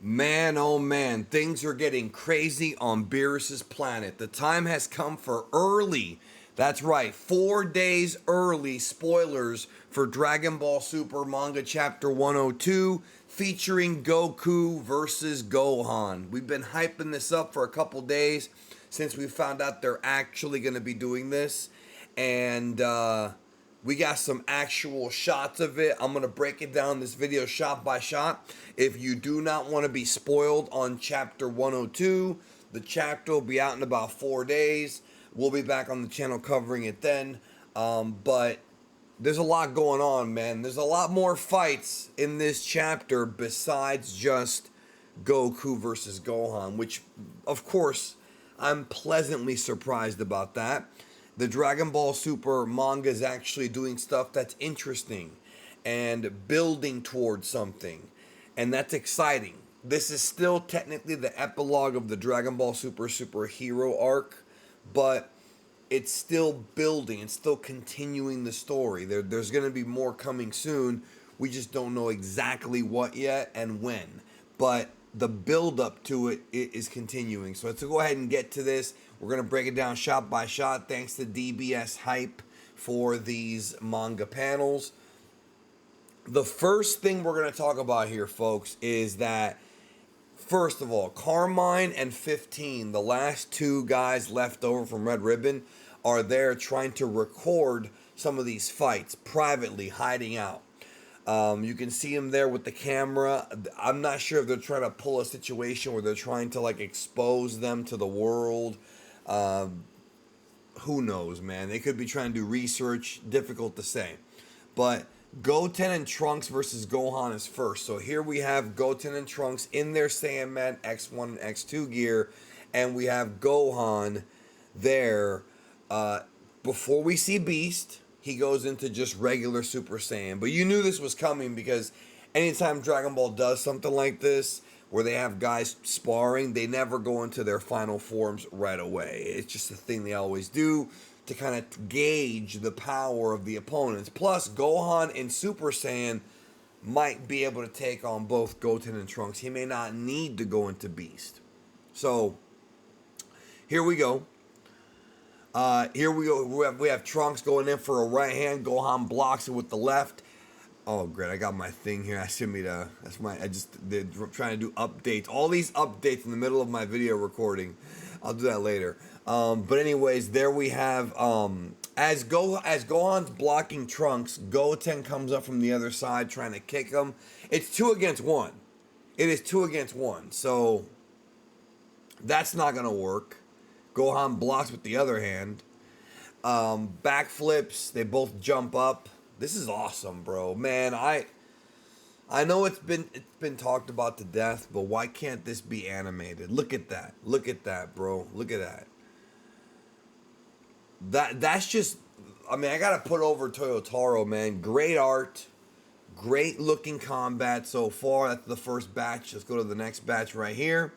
Man, oh man, things are getting crazy on Beerus's planet. The time has come for early. That's right, 4 days early spoilers for Dragon Ball Super Manga Chapter 102 featuring Goku versus Gohan. We've been hyping this up for a couple days since we found out they're actually going to be doing this. And we got some actual shots of it. I'm going to break it down this video shot by shot. If you do not want to be spoiled on chapter 102, the chapter will be out in about 4 days. We'll be back on the channel covering it then. But there's a lot going on, man. There's a lot more fights in this chapter besides just Goku versus Gohan, which, of course, I'm pleasantly surprised about that. The Dragon Ball Super manga is actually doing stuff that's interesting and building towards something, and that's exciting. This is still technically the epilogue of the Dragon Ball Super superhero arc, but it's still building, it's still continuing the story. There's going to be more coming soon. We just don't know exactly what yet and when, but the build up to it is continuing. So let's go ahead and get to this. We're going to break it down shot by shot thanks to DBS Hype for these manga panels. The first thing we're going to talk about here, folks, is that, first of all, Carmine and 15, the last two guys left over from Red Ribbon, are there trying to record some of these fights privately, hiding out. You can see them there with the camera. I'm not sure if they're trying to pull a situation where they're trying to like expose them to the world. Who knows, man? They could be trying to do research. Difficult to say. But Goten and Trunks versus Gohan is first. So here we have Goten and Trunks in their Saiyaman X1 and X2 gear. And we have Gohan there. Before we see Beast, he goes into just regular Super Saiyan. But you knew this was coming because anytime Dragon Ball does something like this, where they have guys sparring, they never go into their final forms right away. It's just a thing they always do to kind of gauge the power of the opponents. Plus, Gohan in Super Saiyan might be able to take on both Goten and Trunks. He may not need to go into Beast. So, here we go. We have Trunks going in for a right hand. Gohan blocks it with the left. Oh, great! I got my thing here. They're trying to do updates. All these updates in the middle of my video recording. I'll do that later. But anyways, there we have as Gohan's blocking Trunks, Goten comes up from the other side trying to kick him. It's 2 against 1. It is 2 against 1. So that's not gonna work. Gohan blocks with the other hand. Backflips. They both jump up. This is awesome, bro. Man, I know it's been talked about to death, but why can't this be animated? Look at that. Look at that, bro. Look at that. That's just, I mean, I gotta put over Toyotaro, man. Great art. Great looking combat so far. That's the first batch. Let's go to the next batch right here.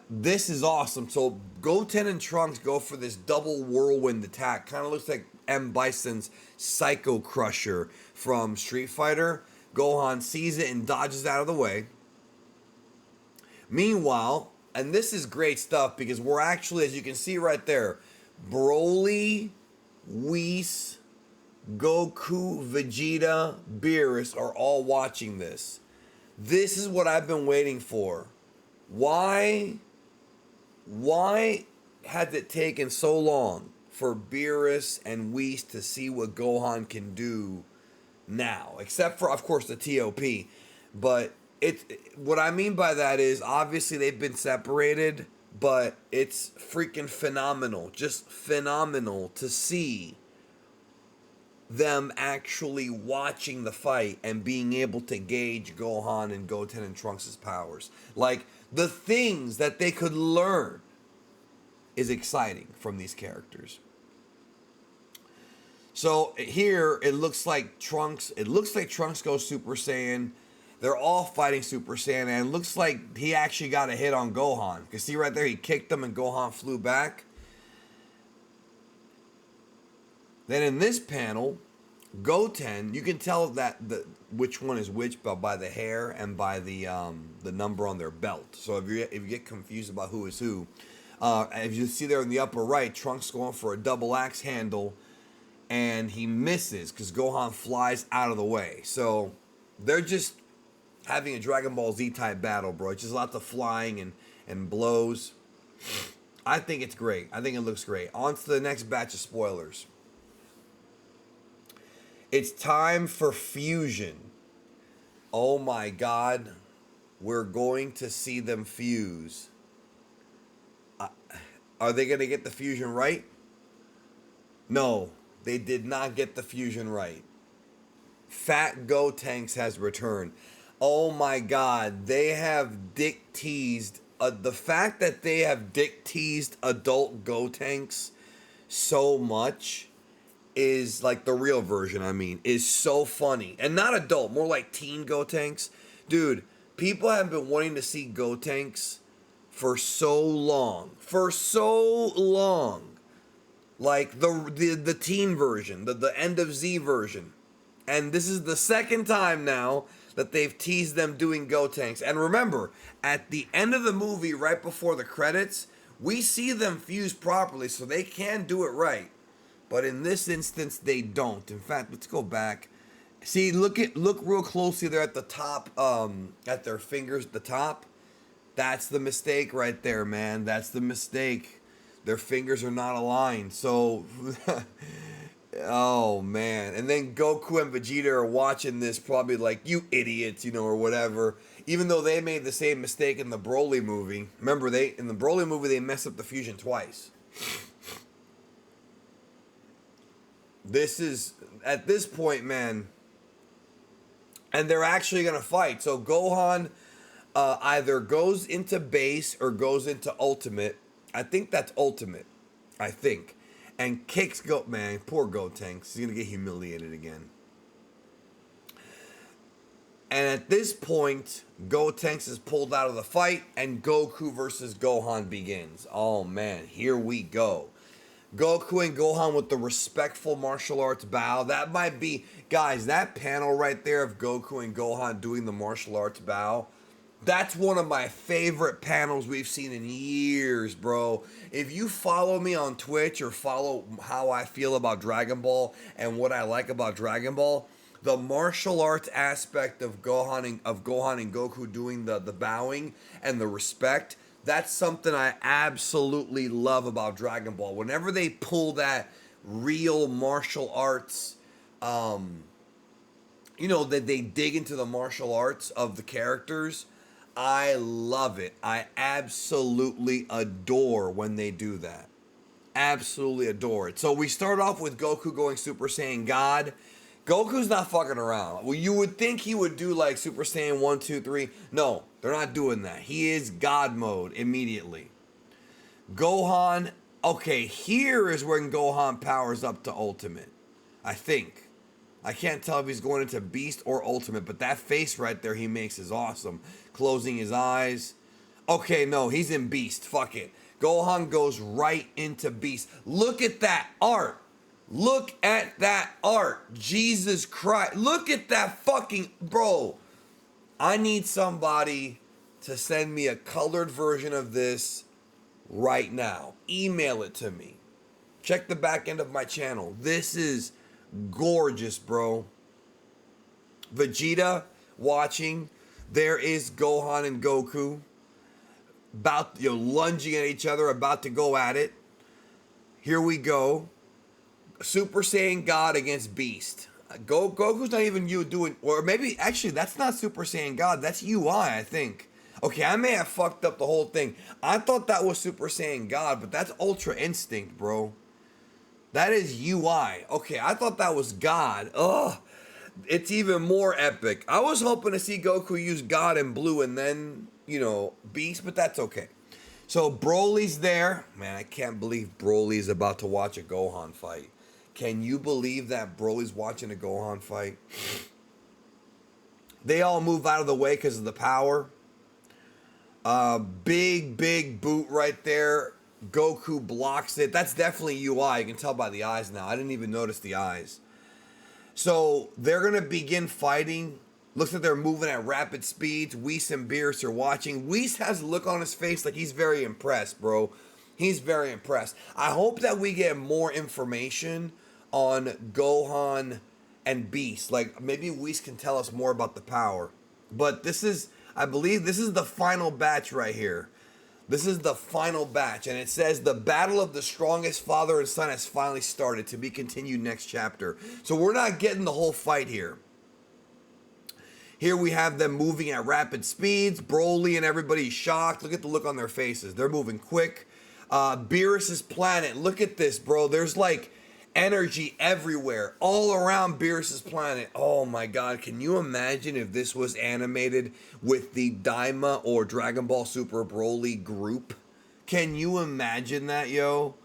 This is awesome. So Goten and Trunks go for this double whirlwind attack. Kind of looks like M. Bison's Psycho Crusher from Street Fighter. Gohan sees it and dodges out of the way. Meanwhile, and this is great stuff because we're actually, as you can see right there, Broly, Whis, Goku, Vegeta, Beerus are all watching this. This is what I've been waiting for. Why has it taken so long for Beerus and Whis to see what Gohan can do now? Except for, of course, the TOP. But what I mean by that is, obviously they've been separated, but it's freaking phenomenal. Just phenomenal to see them actually watching the fight and being able to gauge Gohan and Goten and Trunks' powers. Like, the things that they could learn is exciting from these characters. So here it looks like Trunks goes Super Saiyan. They're all fighting Super Saiyan, and it looks like he actually got a hit on Gohan. You can see right there, he kicked him and Gohan flew back. Then in this panel, Goten, you can tell that which one is which, but by the hair and by the number on their belt. So if you get confused about who is who, if you see there in the upper right, Trunks going for a double axe handle, and he misses because Gohan flies out of the way. So they're just having a Dragon Ball Z type battle, bro. It's just lots of flying and blows. I think it's great. I think it looks great. On to the next batch of spoilers. It's time for fusion. Oh my God. We're going to see them fuse. Are they going to get the fusion right? No, they did not get the fusion right. Fat GOTENKS has returned. Oh my God, they have dick teased. The fact that they have dick teased adult GOTENKS so much is like the real version, I mean, is so funny. And not adult, more like teen GOTENKS. Dude, people have been wanting to see GOTENKS for so long. For so long. Like the teen version, the end of Z version. And this is the second time now that they've teased them doing GOTENKS. And remember, at the end of the movie, right before the credits, we see them fuse properly, so they can do it right. But in this instance, they don't. In fact, let's go back. See, look real closely there at the top, at their fingers at the top. That's the mistake right there, man. That's the mistake. Their fingers are not aligned. So, oh man. And then Goku and Vegeta are watching this probably like, you idiots, you know, or whatever. Even though they made the same mistake in the Broly movie. Remember, in the Broly movie, they messed up the fusion twice. This is, at this point, man, and they're actually going to fight. So Gohan either goes into base or goes into ultimate. I think that's ultimate. I think. And kicks man, poor GOTENKS. He's going to get humiliated again. And at this point, GOTENKS is pulled out of the fight and Goku versus Gohan begins. Oh man, here we go. Goku and Gohan with the respectful martial arts bow. That might be, guys, that panel right there of Goku and Gohan doing the martial arts bow, that's one of my favorite panels we've seen in years, bro. If you follow me on Twitch or follow how I feel about Dragon Ball and what I like about Dragon Ball, the martial arts aspect of Gohan and Goku doing the bowing and the respect, that's something I absolutely love about Dragon Ball. Whenever they pull that real martial arts, you know, that they dig into the martial arts of the characters, I love it. I absolutely adore when they do that. Absolutely adore it. So we start off with Goku going Super Saiyan God. Goku's not fucking around. Well, you would think he would do like Super Saiyan 1, 2, 3. No, they're not doing that. He is God mode immediately. Gohan, okay, here is when Gohan powers up to Ultimate. I think. I can't tell if he's going into Beast or Ultimate, but that face right there he makes is awesome. Closing his eyes. Okay, no, he's in Beast. Fuck it. Gohan goes right into Beast. Look at that art. Look at that art. Jesus Christ. Look at that fucking... Bro, I need somebody to send me a colored version of this right now. Email it to me. Check the back end of my channel. This is gorgeous, bro. Vegeta watching. There is Gohan and Goku. About, you know, lunging at each other, about to go at it. Here we go. Super Saiyan God against Beast. Goku's not even doing, or maybe actually that's not Super Saiyan God. That's UI, I think. Okay, I may have fucked up the whole thing. I thought that was Super Saiyan God, but that's Ultra Instinct, bro. That is UI. Okay, I thought that was God. Ugh, it's even more epic. I was hoping to see Goku use God in blue and then, you know, Beast, but that's okay. So Broly's there. Man, I can't believe Broly's about to watch a Gohan fight. Can you believe that Broly's watching a Gohan fight? They all move out of the way because of the power. Big boot right there. Goku blocks it. That's definitely UI. You can tell by the eyes now. I didn't even notice the eyes. So they're going to begin fighting. Looks like they're moving at rapid speeds. Whis and Beerus are watching. Whis has a look on his face like he's very impressed, bro. He's very impressed. I hope that we get more information on Gohan and Beast. Like, maybe Whis can tell us more about the power. But this is, I believe, this is the final batch right here. This is the final batch, and it says the battle of the strongest father and son has finally started, to be continued next chapter. So we're not getting the whole fight here. Here we have them moving at rapid speeds. Broly and everybody's shocked. Look at the look on their faces. They're moving quick. Beerus's planet. Look at this, bro. There's like energy everywhere, all around Beerus's planet. Oh my god, can you imagine if this was animated with the Daima or Dragon Ball Super Broly group? Can you imagine that, yo?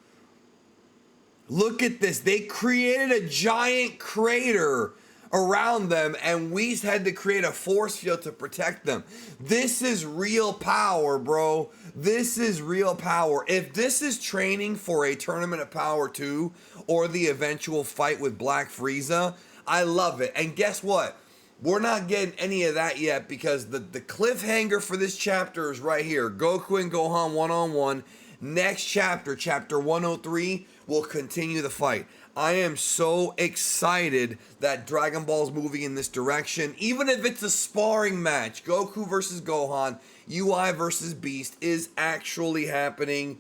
Look at this. They created a giant crater around them, and Whis had to create a force field to protect them. This is real power, bro. This is real power. If this is training for a Tournament of Power 2 or the eventual fight with Black Frieza, I love it. And guess what? We're not getting any of that yet, because the cliffhanger for this chapter is right here. Goku and Gohan one-on-one. Next chapter, chapter 103, will continue the fight. I am so excited that Dragon Ball's moving in this direction. Even if it's a sparring match, Goku versus Gohan, UI versus Beast is actually happening.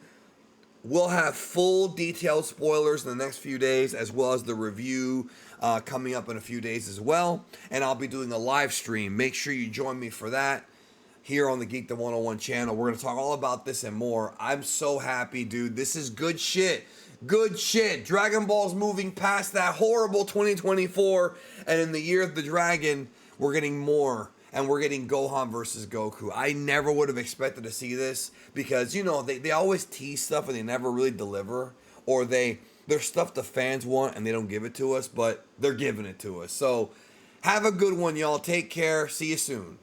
We'll have full detailed spoilers in the next few days, as well as the review coming up in a few days as well. And I'll be doing a live stream. Make sure you join me for that here on the Geekdom 101 channel. We're going to talk all about this and more. I'm so happy, dude. This is good shit. Good shit. Dragon Ball's moving past that horrible 2024, and in the year of the dragon, we're getting more, and we're getting Gohan versus Goku. I never would have expected to see this, because, you know, they always tease stuff and they never really deliver, or there's stuff the fans want and they don't give it to us, but they're giving it to us. So have a good one, y'all. Take care. See you soon.